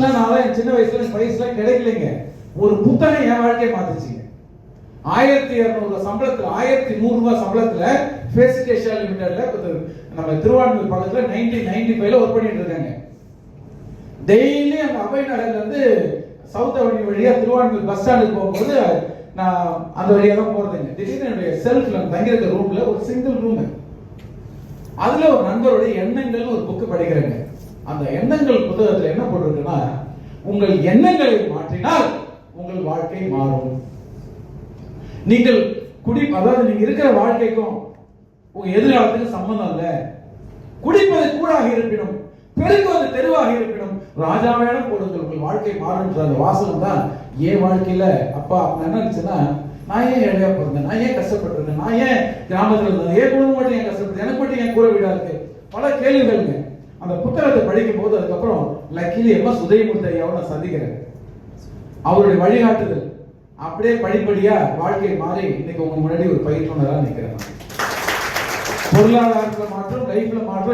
நான் சின்ன வயசுல பைசா கிடைக்கலைங்க. ஒரு புத்தகம் என் வாழ்க்கையை மாத்துச்சுங்க. 1200 சம்பளத்துல 1100 ரூபாய் சம்பளத்துல ஃபேசிகேஷியா லிமிடெட்ல நம்ம திருவான்மூர் பக்கத்துல 1995ல ஒர்க் பண்ணிட்டு இருக்காங்க. டெய்லி அந்த அபய் நகர்ல இருந்து சவுத் அவென்யூ வழியா திருவான்மூர் பஸ் ஸ்டாண்டுக்கு போகும்போது நான் அந்த வழியா தான் போறதுங்க. திடீர்னு என்னுடைய செல்ஃப்ல தங்கியிருக்க ரூம்ல ஒரு சிங்கிள் ரூம், அதுல ஒரு நண்பருடைய எண்ணங்கள்னு ஒரு புக்கு படிக்கிறேங்க. அந்த எண்ணங்கள் புத்தகத்துல என்ன போட்டிருக்குன்னா, உங்கள் எண்ணங்களை மாற்றினால் உங்கள் வாழ்க்கை மாறும். நீங்கள் அதாவது நீங்க இருக்கிற வாழ்க்கைக்கும் உங்க எதிர்காலத்துக்கு சம்பந்தம் இல்ல. குடிப்பது கூடாக இருப்பினும் பெருக்குவது தெருவாக இருப்பினும் ராஜாவேன போடுங்கள், உங்கள் வாழ்க்கை மாறுன்ற அந்த வாசகம் தான் என் வாழ்க்கையில. அப்பா என்ன இருந்துச்சுன்னா, நான் ஏன் ஏழையா பிறந்தேன், நான் ஏன் கஷ்டப்பட்டிருக்கேன், நான் ஏன் கிராமத்தில் இருந்தேன், ஏன் குடும்பம் மட்டும் ஏன் கஷ்டப்படுது, எனக்கு மட்டும் ஏன் கூரை வீடா இருக்கு, பல கேள்விகளுங்க. அந்த புத்தகத்தை படிக்கும் போது அதுக்கப்புறம் லக்கிலி எம்எஸ் உதயமூர்த்தி ஐயாவை நான் சந்திக்கிறேன். அவருடைய வழிகாட்டுதல் அப்படியே படிப்படியா வாழ்க்கை மாறி இன்னைக்கு உங்க முன்னாடி ஒரு பயிற்றுனரா நிற்கிறேன். பொருளாதாரத்துல மாற்றம், லைஃப்ல மாற்றம்.